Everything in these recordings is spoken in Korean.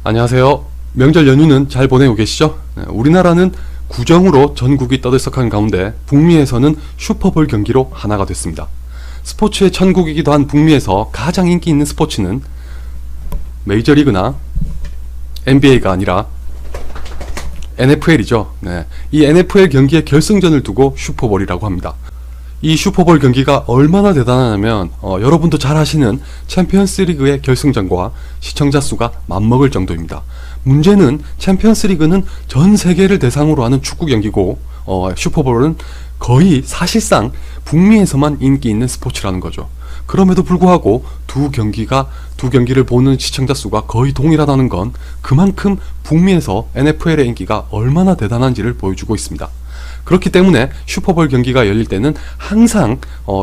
안녕하세요. 명절 연휴는 잘 보내고 계시죠? 우리나라는 구정으로 전국이 떠들썩한 가운데 북미에서는 슈퍼볼 경기로 하나가 됐습니다. 스포츠의 천국이기도 한 북미에서 가장 인기 있는 스포츠는 메이저리그나 NBA가 아니라 NFL이죠. 이 NFL 경기의 결승전을 두고 슈퍼볼이라고 합니다. 이 슈퍼볼 경기가 얼마나 대단하냐면 여러분도 잘 아시는 챔피언스 리그의 결승전과 시청자 수가 맞먹을 정도입니다. 문제는 챔피언스 리그는 전 세계를 대상으로 하는 축구 경기고 슈퍼볼은 거의 사실상 북미에서만 인기 있는 스포츠라는 거죠. 그럼에도 불구하고 두 경기를 보는 시청자 수가 거의 동일하다는 건 그만큼 북미에서 NFL의 인기가 얼마나 대단한지를 보여주고 있습니다. 그렇기 때문에 슈퍼볼 경기가 열릴 때는 항상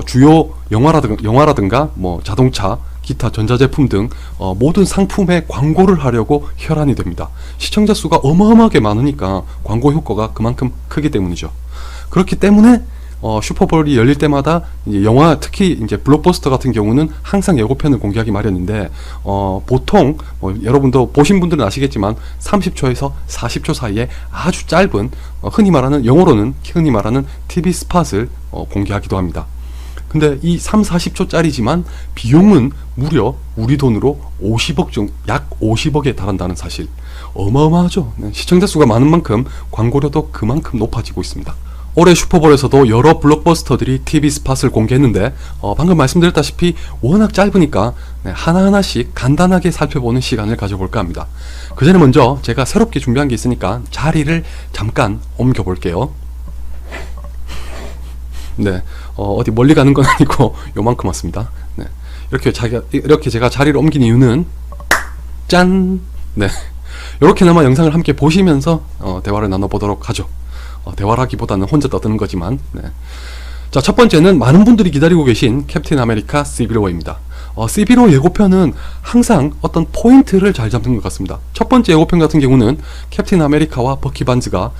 주요 영화라든가 자동차, 기타 전자제품 등 모든 상품의 광고를 하려고 혈안이 됩니다. 시청자 수가 어마어마하게 많으니까 광고 효과가 그만큼 크기 때문이죠. 그렇기 때문에 슈퍼볼이 열릴 때마다 이제 영화, 특히 이제 블록버스터 같은 경우는 항상 예고편을 공개하기 마련인데 보통 여러분도 보신 분들은 아시겠지만 30초에서 40초 사이에 아주 짧은 흔히 말하는 TV 스팟을 공개하기도 합니다. 근데 이 40초짜리지만 비용은 무려 우리 돈으로 약 50억에 달한다는 사실, 어마어마하죠. 시청자 수가 많은 만큼 광고료도 그만큼 높아지고 있습니다. 올해 슈퍼볼에서도 여러 블록버스터들이 TV 스팟을 공개했는데 방금 말씀드렸다시피 워낙 짧으니까 하나하나씩 간단하게 살펴보는 시간을 가져볼까 합니다. 그 전에 먼저 제가 새롭게 준비한 게 있으니까 자리를 잠깐 옮겨 볼게요. 어디 멀리 가는 건 아니고 요만큼 왔습니다. 이렇게 제가 자리를 옮긴 이유는 짠! 이렇게나마 영상을 함께 보시면서 대화를 나눠보도록 하죠. 대화라기보다는 혼자 떠드는 거지만. 자, 첫 번째는 많은 분들이 기다리고 계신 캡틴 아메리카 시빌워입니다. 시빌워 예고편은 항상 어떤 포인트를 잘 잡는 것 같습니다. 첫 번째 예고편 같은 경우는 캡틴 아메리카와 버키 반즈가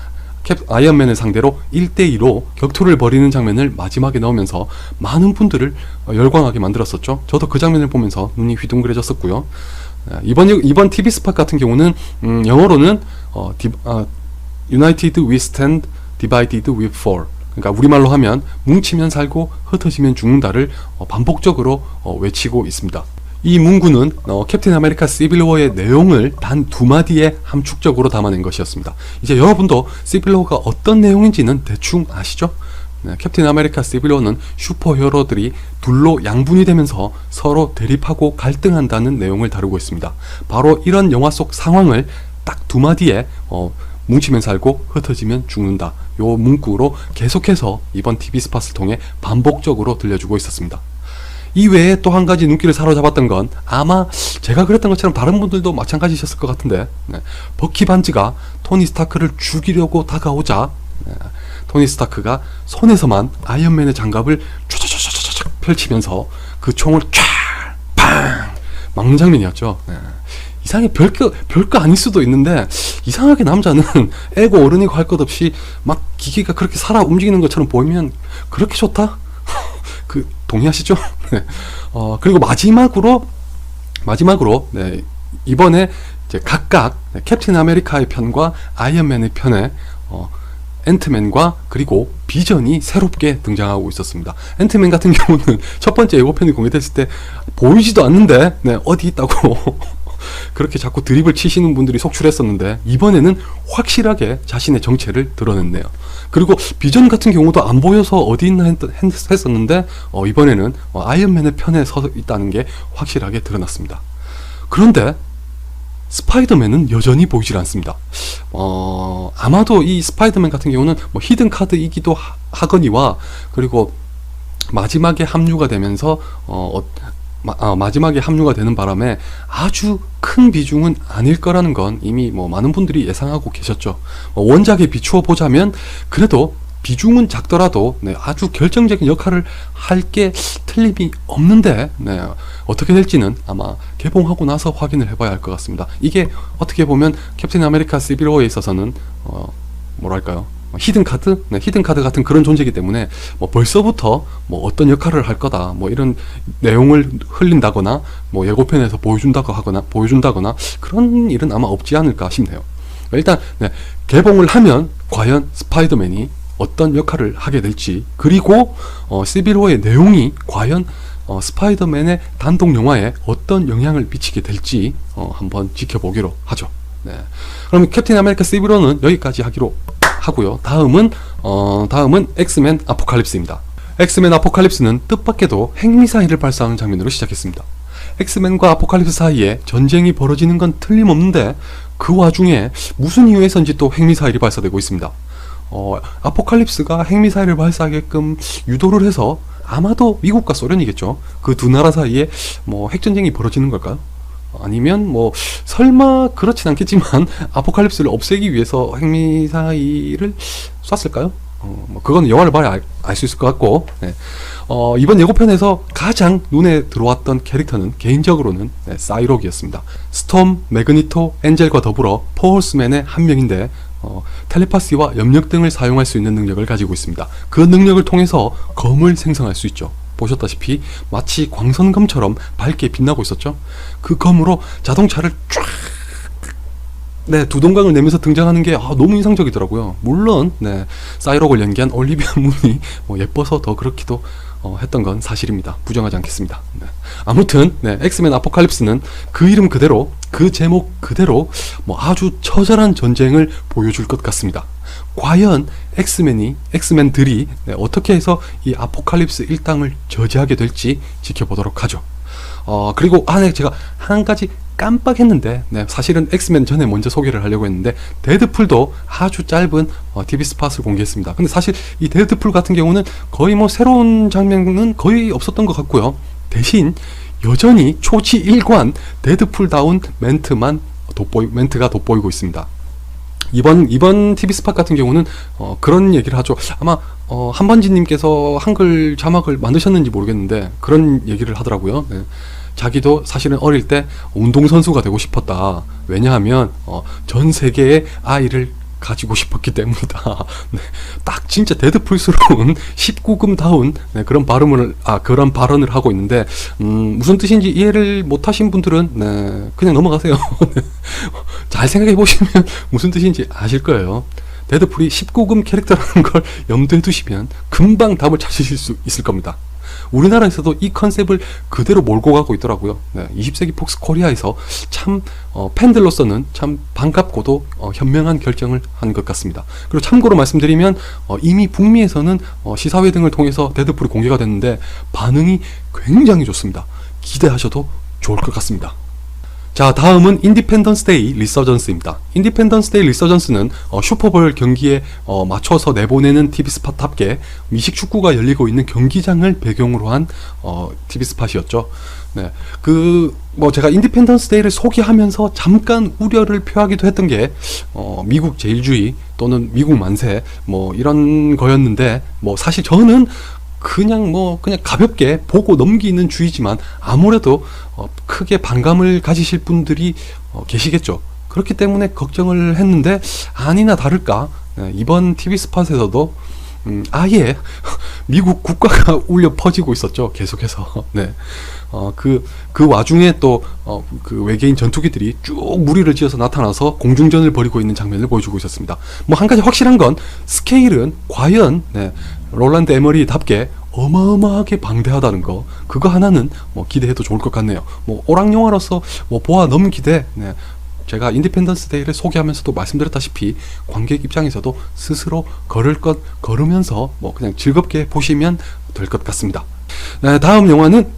아이언맨을 상대로 1대2로 격투를 벌이는 장면을 마지막에 넣으면서 많은 분들을 열광하게 만들었었죠. 저도 그 장면을 보면서 눈이 휘둥그레졌었고요. 이번 TV 스팟 같은 경우는 영어로는 United we stand, divided we fall. 그러니까 우리말로 하면 뭉치면 살고 흩어지면 죽는다를 반복적으로 외치고 있습니다. 이 문구는 캡틴 아메리카 시빌워의 내용을 단 두 마디에 함축적으로 담아낸 것이었습니다. 이제 여러분도 시빌워가 어떤 내용인지는 대충 아시죠? 캡틴 아메리카 시빌워는 슈퍼히어로들이 둘로 양분이 되면서 서로 대립하고 갈등한다는 내용을 다루고 있습니다. 바로 이런 영화 속 상황을 딱 두 마디에 뭉치면 살고 흩어지면 죽는다, 요 문구로 계속해서 이번 TV 스팟을 통해 반복적으로 들려주고 있었습니다. 이 외에 또 한 가지 눈길을 사로잡았던 건 아마 제가 그랬던 것처럼 다른 분들도 마찬가지셨을 것 같은데, 버키 반즈가 토니 스타크를 죽이려고 다가오자 토니 스타크가 손에서만 아이언맨의 장갑을 촤촤촤촤 펼치면서 그 총을 쫙 막는 장면이었죠. 이상하게 별거 아닐 수도 있는데, 이상하게 남자는 애고 어른이고 할 것 없이 막 기계가 그렇게 살아 움직이는 것처럼 보이면 그렇게 좋다? 동의하시죠? 그리고 마지막으로 이번에 이제 각각 캡틴 아메리카의 편과 아이언맨의 편에 앤트맨과 그리고 비전이 새롭게 등장하고 있었습니다. 앤트맨 같은 경우는 첫 번째 예고편이 공개됐을 때 보이지도 않는데 어디 있다고 그렇게 자꾸 드립을 치시는 분들이 속출했었는데, 이번에는 확실하게 자신의 정체를 드러냈네요. 그리고 비전 같은 경우도 안 보여서 어디 있나 했었는데 이번에는 아이언맨의 편에 서 있다는 게 확실하게 드러났습니다. 그런데 스파이더맨은 여전히 보이질 않습니다. 아마도 이 스파이더맨 같은 경우는 히든 카드이기도 하거니와, 그리고 마지막에 합류가 되면서 마지막에 합류가 되는 바람에 아주 큰 비중은 아닐 거라는 건 이미 많은 분들이 예상하고 계셨죠. 원작에 비추어 보자면 그래도 비중은 작더라도 아주 결정적인 역할을 할 게 틀림이 없는데, 어떻게 될지는 아마 개봉하고 나서 확인을 해봐야 할 것 같습니다. 이게 어떻게 보면 캡틴 아메리카 시빌워에 있어서는 히든 카드, 히든 카드 같은 그런 존재이기 때문에 뭐 벌써부터 뭐 어떤 역할을 할 거다, 뭐 이런 내용을 흘린다거나, 뭐 예고편에서 보여준다거나 그런 일은 아마 없지 않을까 싶네요. 일단 개봉을 하면 과연 스파이더맨이 어떤 역할을 하게 될지, 그리고 시빌워의 내용이 과연 스파이더맨의 단독 영화에 어떤 영향을 미치게 될지 한번 지켜보기로 하죠. 네. 그럼 캡틴 아메리카 시빌워는 여기까지 하기로 하고요. 다음은 엑스맨 아포칼립스입니다. 엑스맨 아포칼립스는 뜻밖에도 핵미사일을 발사하는 장면으로 시작했습니다. 엑스맨과 아포칼립스 사이에 전쟁이 벌어지는 건 틀림없는데 그 와중에 무슨 이유에서인지 또 핵미사일이 발사되고 있습니다. 아포칼립스가 핵미사일을 발사하게끔 유도를 해서 아마도 미국과 소련이겠죠. 그 두 나라 사이에 뭐 핵전쟁이 벌어지는 걸까요? 아니면 뭐 설마 그렇진 않겠지만 아포칼립스를 없애기 위해서 핵미사일을 쐈을까요? 뭐 그건 영화를 봐야 알 수 있을 것 같고, 네. 이번 예고편에서 가장 눈에 들어왔던 캐릭터는 개인적으로는 사이록이었습니다. 스톰, 매그니토, 엔젤과 더불어 포홀스맨의 한 명인데 텔레파시와 염력 등을 사용할 수 있는 능력을 가지고 있습니다. 그 능력을 통해서 검을 생성할 수 있죠. 보셨다시피 마치 광선검처럼 밝게 빛나고 있었죠. 그 검으로 자동차를 쫙 두 동강을 내면서 등장하는 게 너무 인상적이더라고요. 물론 사이록을 연기한 올리비아 문이 예뻐서 더 그렇기도 했던 건 사실입니다. 부정하지 않겠습니다. 아무튼 엑스맨 아포칼립스는 그 이름 그대로, 그 제목 그대로 아주 처절한 전쟁을 보여줄 것 같습니다. 과연 엑스맨들이 어떻게 해서 이 아포칼립스 일당을 저지하게 될지 지켜보도록 하죠. 그리고 제가 한 가지 깜빡했는데, 사실은 엑스맨 전에 먼저 소개를 하려고 했는데 데드풀도 아주 짧은 TV 스팟을 공개했습니다. 근데 사실 이 데드풀 같은 경우는 거의 새로운 장면은 거의 없었던 것 같고요. 대신 여전히 초지 일관 데드풀다운 멘트가 돋보이고 있습니다. 이번 TV 스팟 같은 경우는 그런 얘기를 하죠. 아마 한번지님께서 한글 자막을 만드셨는지 모르겠는데 그런 얘기를 하더라고요. 자기도 사실은 어릴 때 운동선수가 되고 싶었다. 왜냐하면 전 세계의 아이를 가지고 싶었기 때문이다. 딱 진짜 데드풀스러운 19금다운 그런 발언을 하고 있는데, 무슨 뜻인지 이해를 못하신 분들은 그냥 넘어가세요. 잘 생각해 보시면 무슨 뜻인지 아실 거예요. 데드풀이 19금 캐릭터라는 걸 염두에 두시면 금방 답을 찾으실 수 있을 겁니다. 우리나라에서도 이 컨셉을 그대로 몰고 가고 있더라고요. 20세기 폭스 코리아에서 참 팬들로서는 참 반갑고도 현명한 결정을 한 것 같습니다. 그리고 참고로 말씀드리면 이미 북미에서는 시사회 등을 통해서 데드풀이 공개가 됐는데 반응이 굉장히 좋습니다. 기대하셔도 좋을 것 같습니다. 자, 다음은 인디펜던스 데이 리서전스입니다. 인디펜던스 데이 리서전스는 슈퍼볼 경기에 맞춰서 내보내는 TV 스팟답게 미식 축구가 열리고 있는 경기장을 배경으로 한 TV 스팟이었죠. 제가 인디펜던스 데이를 소개하면서 잠깐 우려를 표하기도 했던 게 미국 제일주의 또는 미국 만세 이런 거였는데, 사실 저는 그냥 가볍게 보고 넘기는 주의지만 아무래도 크게 반감을 가지실 분들이 계시겠죠. 그렇기 때문에 걱정을 했는데 아니나 다를까 이번 TV 스팟에서도 아예 미국 국가가 울려 퍼지고 있었죠. 계속해서. 그 와중에 또 그 외계인 전투기들이 쭉 무리를 지어서 나타나서 공중전을 벌이고 있는 장면을 보여주고 있었습니다. 한 가지 확실한 건 스케일은 과연 롤란드 에머리답게 어마어마하게 방대하다는 거, 그거 하나는 기대해도 좋을 것 같네요. 오락 영화로서 보아 넘기되 제가 인디펜던스 데이를 소개하면서도 말씀드렸다시피 관객 입장에서도 스스로 걸을 것 걸으면서 그냥 즐겁게 보시면 될 것 같습니다. 다음 영화는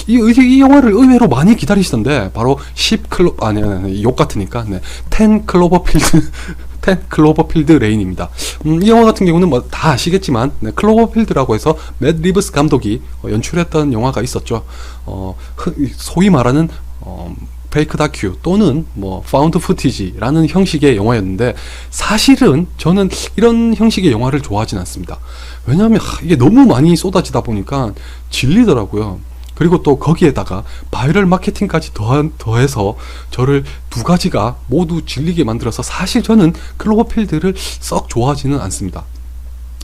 이 영화를 의외로 많이 기다리시던데 바로 욕 같으니까 10 클로버필드 레인입니다. 이 영화 같은 경우는 다 아시겠지만 클로버필드라고 해서 맷 리브스 감독이 연출했던 영화가 있었죠. 소위 말하는 페이크 다큐 또는 파운드 푸티지라는 형식의 영화였는데, 사실은 저는 이런 형식의 영화를 좋아하진 않습니다. 왜냐하면 이게 너무 많이 쏟아지다 보니까 질리더라고요. 그리고 또 거기에다가 바이럴 마케팅까지 더해서 저를 두 가지가 모두 질리게 만들어서 사실 저는 클로버필드를 썩 좋아하지는 않습니다.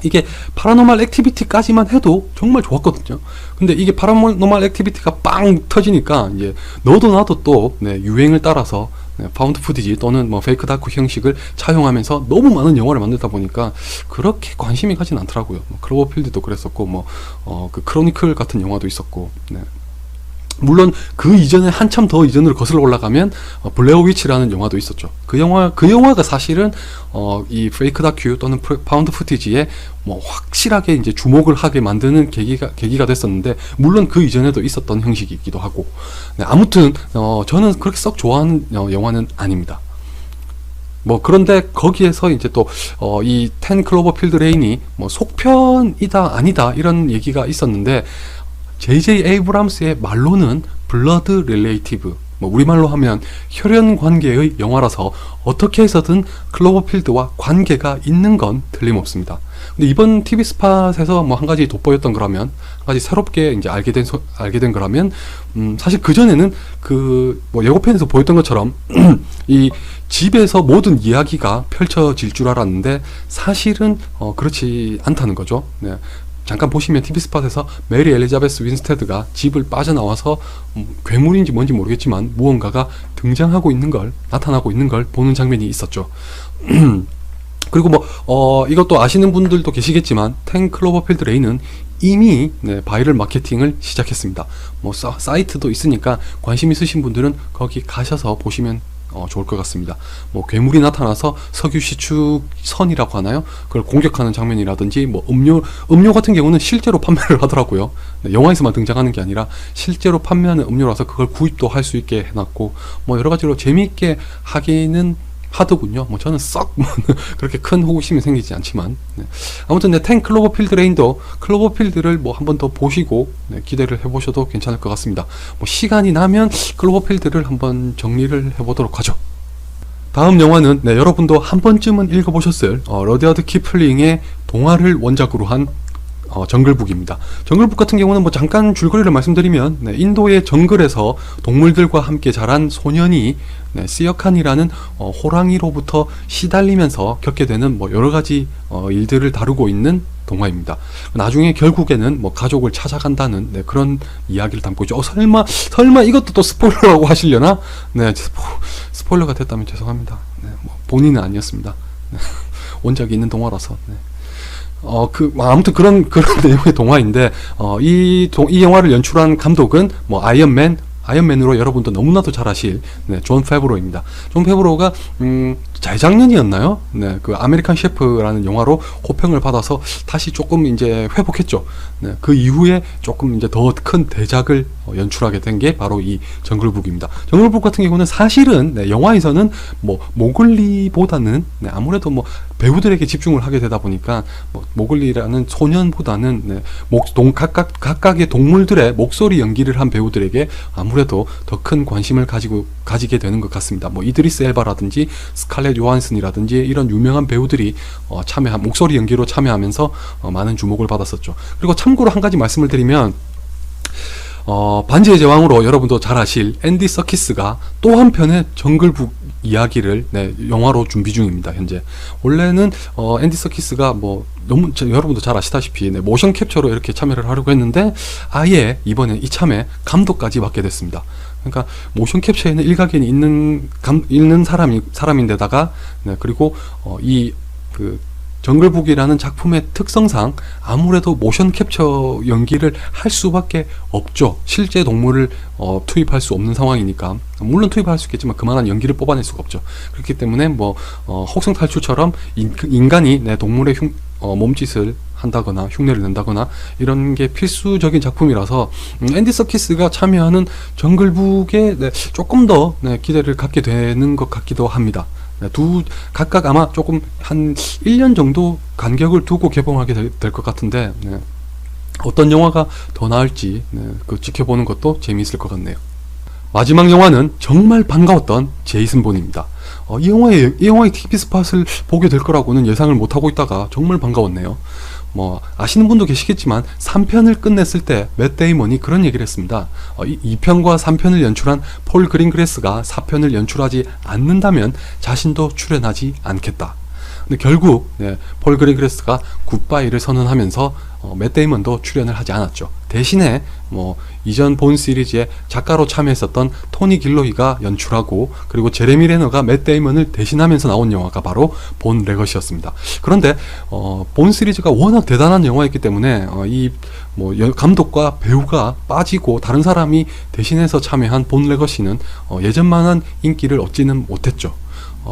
이게 파라노멀 액티비티까지만 해도 정말 좋았거든요. 근데 이게 파라노멀 액티비티가 빵 터지니까 이제 너도 나도 또 유행을 따라서 파운드 푸티지 또는 뭐 페이크 다큐 형식을 차용하면서 너무 많은 영화를 만들다 보니까 그렇게 관심이 가진 않더라고요. 클로버필드도 그랬었고 그 크로니클 같은 영화도 있었고. 물론 그 이전에 한참 더 이전으로 거슬러 올라가면 블레어 위치라는 영화도 있었죠. 그 영화가 사실은 이 페이크 다큐 또는 파운드 푸티지에 뭐 확실하게 이제 주목을 하게 만드는 계기가 됐었는데, 물론 그 이전에도 있었던 형식이기도 하고. 아무튼 저는 그렇게 썩 좋아하는 영화는 아닙니다. 그런데 거기에서 이제 또 이 10 클로버필드 레인이 뭐 속편이다 아니다 이런 얘기가 있었는데, J.J. 에이브람스의 말로는 블러드 릴레이티브, 우리말로 하면 혈연 관계의 영화라서 어떻게 해서든 클로버필드와 관계가 있는 건 틀림없습니다. 근데 이번 TV 스팟에서 한 가지 돋보였던 거라면, 한 가지 새롭게 이제 알게 된 거라면, 사실 그전에는 예고편에서 보였던 것처럼 이 집에서 모든 이야기가 펼쳐질 줄 알았는데 사실은 그렇지 않다는 거죠. 잠깐 보시면 TV 스팟에서 메리 엘리자베스 윈스테드가 집을 빠져나와서 괴물인지 뭔지 모르겠지만 무언가가 나타나고 있는 걸 보는 장면이 있었죠. 그리고 이것도 아시는 분들도 계시겠지만 10 클로버필드 레인은 이미 바이럴 마케팅을 시작했습니다. 사이트도 있으니까 관심 있으신 분들은 거기 가셔서 보시면 좋을 것 같습니다. 괴물이 나타나서 석유 시축선이라고 하나요? 그걸 공격하는 장면이라든지, 음료 같은 경우는 실제로 판매를 하더라고요. 영화에서만 등장하는 게 아니라 실제로 판매하는 음료라서 그걸 구입도 할 수 있게 해놨고, 여러 가지로 재미있게 하기는 하더군요. 저는 썩 그렇게 큰 호기심이 생기지 않지만, 아무튼 10 클로버필드 레인도 클로버필드를 한 번 더 보시고 기대를 해보셔도 괜찮을 것 같습니다. 시간이 나면 클로버필드를 한번 정리를 해보도록 하죠. 다음 영화는 여러분도 한 번쯤은 읽어보셨을 러디아드 키플링의 동화를 원작으로 한 정글북입니다. 정글북 같은 경우는 잠깐 줄거리를 말씀드리면, 인도의 정글에서 동물들과 함께 자란 소년이 시어칸이라는 호랑이로부터 시달리면서 겪게 되는 여러 가지 일들을 다루고 있는 동화입니다. 나중에 결국에는 가족을 찾아간다는 그런 이야기를 담고 있죠. 설마 이것도 또 스포일러라고 하시려나? 스포일러가 됐다면 죄송합니다. 본인은 아니었습니다. 원작이 있는 동화라서. 아무튼 그런 내용의 동화인데, 이 영화를 연출한 감독은 아이언맨으로 여러분도 너무나도 잘 아실 존 페브로입니다. 존 페브로가 재작년이었나요? 그 아메리칸 셰프라는 영화로 호평을 받아서 다시 조금 이제 회복했죠. 그 이후에 조금 이제 더 큰 대작을 연출하게 된 게 바로 이 정글북입니다. 정글북 같은 경우는 사실은 영화에서는 모글리보다는 아무래도 배우들에게 집중을 하게 되다 보니까 모글리라는 소년보다는 각각의 동물들의 목소리 연기를 한 배우들에게 아무래도 더 큰 관심을 가지게 되는 것 같습니다. 이드리스 엘바라든지 스칼렛 요한슨이라든지 이런 유명한 배우들이 목소리 연기로 참여하면서 많은 주목을 받았었죠. 그리고 참고로 한 가지 말씀을 드리면, 반지의 제왕으로 여러분도 잘 아실 앤디 서키스가 또 한편의 정글북 이야기를 영화로 준비 중입니다. 현재 원래는 앤디 서키스가 여러분도 잘 아시다시피 모션 캡처로 이렇게 참여를 하려고 했는데, 아예 이번에 이참에 감독까지 맡게 됐습니다. 그러니까 모션 캡처에는 일가견이 있는 사람인데다가, 그리고 정글북이라는 작품의 특성상 아무래도 모션 캡처 연기를 할 수밖에 없죠. 실제 동물을 투입할 수 없는 상황이니까. 물론 투입할 수 있겠지만 그만한 연기를 뽑아낼 수가 없죠. 그렇기 때문에 혹성 탈출처럼 인간이 동물의 몸짓을 한다거나 흉내를 낸다거나 이런 게 필수적인 작품이라서, 앤디 서키스가 참여하는 정글북에 조금 더 기대를 갖게 되는 것 같기도 합니다. 각각 아마 조금 한 1년 정도 간격을 두고 개봉하게 될 것 같은데, 어떤 영화가 더 나을지 지켜보는 것도 재미있을 것 같네요. 마지막 영화는 정말 반가웠던 제이슨 본입니다. 이 영화의 TV 스팟을 보게 될 거라고는 예상을 못하고 있다가 정말 반가웠네요. 뭐 아시는 분도 계시겠지만 3편을 끝냈을 때 맷 데이먼이 그런 얘기를 했습니다. 2편과 3편을 연출한 폴 그린그래스가 4편을 연출하지 않는다면 자신도 출연하지 않겠다. 근데 결국 폴 그린그래스가 굿바이를 선언하면서 맷 데이먼도 출연을 하지 않았죠. 대신에 뭐 이전 본 시리즈의 작가로 참여했었던 토니 길로이가 연출하고, 그리고 제레미 레너가 맷 데이먼을 대신하면서 나온 영화가 바로 본 레거시였습니다. 그런데 본 시리즈가 워낙 대단한 영화였기 때문에 이 뭐 감독과 배우가 빠지고 다른 사람이 대신해서 참여한 본 레거시는 예전만한 인기를 얻지는 못했죠.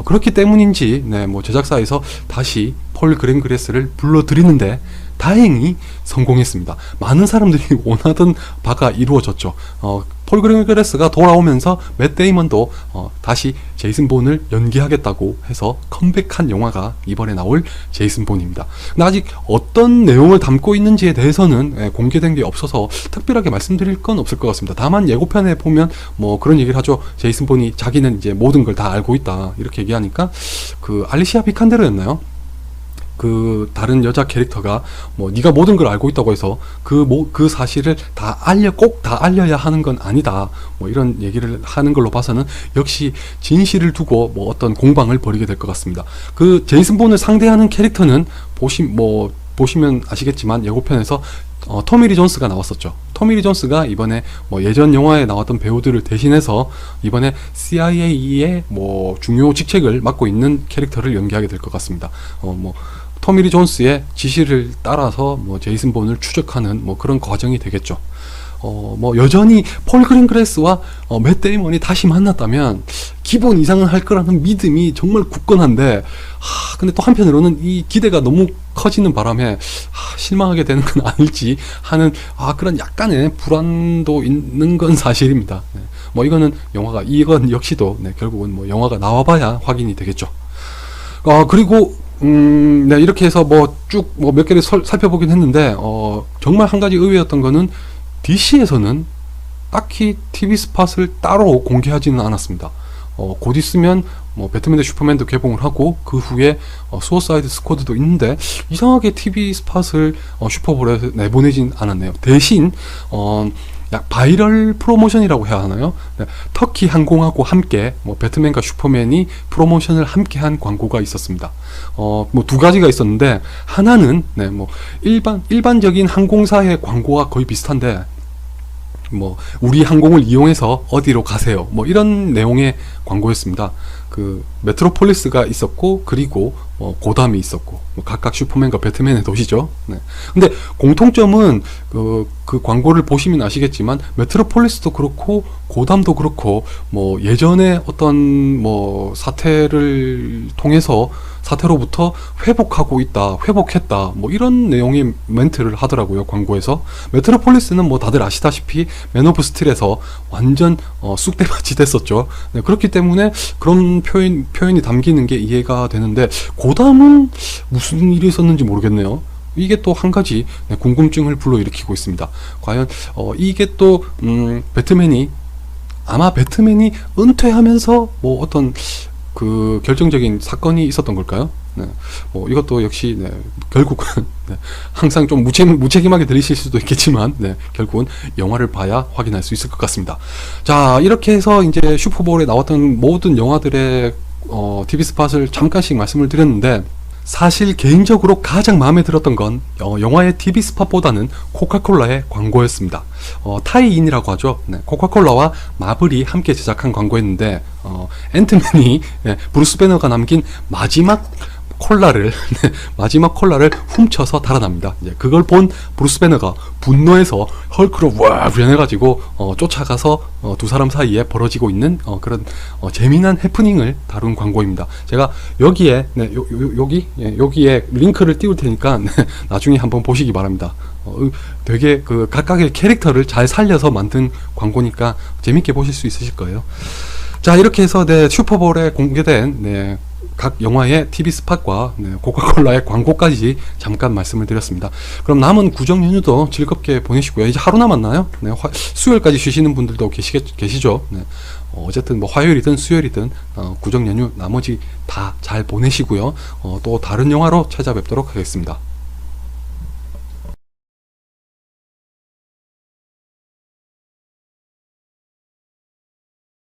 그렇기 때문인지 뭐 제작사에서 다시 폴 그린그래스를 불러들이는데 다행히 성공했습니다. 많은 사람들이 원하던 바가 이루어졌죠. 폴 그린그래스가 돌아오면서 맷 데이먼도 다시 제이슨 본을 연기하겠다고 해서 컴백한 영화가 이번에 나올 제이슨 본입니다. 근데 아직 어떤 내용을 담고 있는지에 대해서는 공개된 게 없어서 특별하게 말씀드릴 건 없을 것 같습니다. 다만 예고편에 보면 뭐 그런 얘기를 하죠. 제이슨 본이 자기는 이제 모든 걸 다 알고 있다 이렇게 얘기하니까, 그 알리시아 비칸데르였나요? 그 다른 여자 캐릭터가 뭐 네가 모든 걸 알고 있다고 해서 그 사실을 꼭 다 알려야 하는 건 아니다, 뭐 이런 얘기를 하는 걸로 봐서는 역시 진실을 두고 뭐 어떤 공방을 벌이게 될 것 같습니다. 그 제이슨 본을 상대하는 캐릭터는 보시면 아시겠지만 예고편에서 토미 리 존스가 나왔었죠. 토미 리 존스가 이번에 뭐 예전 영화에 나왔던 배우들을 대신해서 이번에 CIA의 뭐 중요 직책을 맡고 있는 캐릭터를 연기하게 될 것 같습니다. 토미 리 존스의 지시를 따라서 뭐 제이슨 본을 추적하는 뭐 그런 과정이 되겠죠. 뭐 여전히 폴 그린그래스와 맷 데이먼이 다시 만났다면 기본 이상은 할 거라는 믿음이 정말 굳건한데, 근데 또 한편으로는 이 기대가 너무 커지는 바람에 실망하게 되는 건 아닐지 하는 그런 약간의 불안도 있는 건 사실입니다. 뭐 이건 역시도 결국은 뭐 영화가 나와봐야 확인이 되겠죠. 그리고 이렇게 해서 뭐 쭉 몇 개를 살펴보긴 했는데, 정말 한 가지 의외였던 거는 DC에서는 딱히 TV 스팟을 따로 공개하지는 않았습니다. 곧 있으면 뭐 배트맨 대 슈퍼맨도 개봉을 하고 그 후에 수어사이드 스쿼드도 있는데 이상하게 TV 스팟을 슈퍼볼에 내보내진 않았네요. 대신 약 바이럴 프로모션이라고 해야 하나요? 터키 항공하고 함께 뭐 배트맨과 슈퍼맨이 프로모션을 함께 한 광고가 있었습니다. 뭐 두 가지가 있었는데, 하나는 뭐 일반적인 항공사의 광고와 거의 비슷한데, 뭐 우리 항공을 이용해서 어디로 가세요, 뭐 이런 내용의 광고였습니다. 그 메트로폴리스가 있었고, 그리고 고담이 있었고, 뭐 각각 슈퍼맨과 배트맨의 도시죠. 근데 공통점은 그 광고를 보시면 아시겠지만 메트로폴리스도 그렇고 고담도 그렇고 뭐 예전에 어떤 뭐 사태로부터 회복했다, 뭐 이런 내용의 멘트를 하더라고요, 광고에서. 메트로폴리스는 뭐 다들 아시다시피 맨 오브 스틸에서 완전 쑥대밭이 됐었죠. 그렇기 때문에 그런 표현이 담기는 게 이해가 되는데, 고담은 무슨 일이 있었는지 모르겠네요. 이게 또 한 가지 궁금증을 불러일으키고 있습니다. 과연 이게 또 아마 배트맨이 은퇴하면서 뭐 어떤 그 결정적인 사건이 있었던 걸까요? 뭐 이것도 역시 결국은 항상 좀 무책임하게 들리실 수도 있겠지만 결국은 영화를 봐야 확인할 수 있을 것 같습니다. 자, 이렇게 해서 이제 슈퍼볼에 나왔던 모든 영화들의 TV 스팟을 잠깐씩 말씀을 드렸는데, 사실 개인적으로 가장 마음에 들었던 건 영화의 TV 스팟보다는 코카콜라의 광고였습니다. 타이인이라고 하죠. 코카콜라와 마블이 함께 제작한 광고였는데, 앤트맨이 브루스 배너가 남긴 마지막 콜라를 훔쳐서 달아납니다. 그걸 본 브루스 배너가 분노해서 헐크로 와 변해가지고 쫓아가서 두 사람 사이에 벌어지고 있는 그런 재미난 해프닝을 다룬 광고입니다. 제가 여기에 여기에 링크를 띄울 테니까 나중에 한번 보시기 바랍니다. 되게 그 각각의 캐릭터를 잘 살려서 만든 광고니까 재밌게 보실 수 있으실 거예요. 자, 이렇게 해서 슈퍼볼에 공개된 각 영화의 TV 스팟과 코카콜라의 광고까지 잠깐 말씀을 드렸습니다. 그럼 남은 구정 연휴도 즐겁게 보내시고요. 이제 하루 남았나요? 수요일까지 쉬시는 분들도 계시죠? 어쨌든 뭐 화요일이든 수요일이든 구정 연휴 나머지 다 잘 보내시고요. 또 다른 영화로 찾아뵙도록 하겠습니다.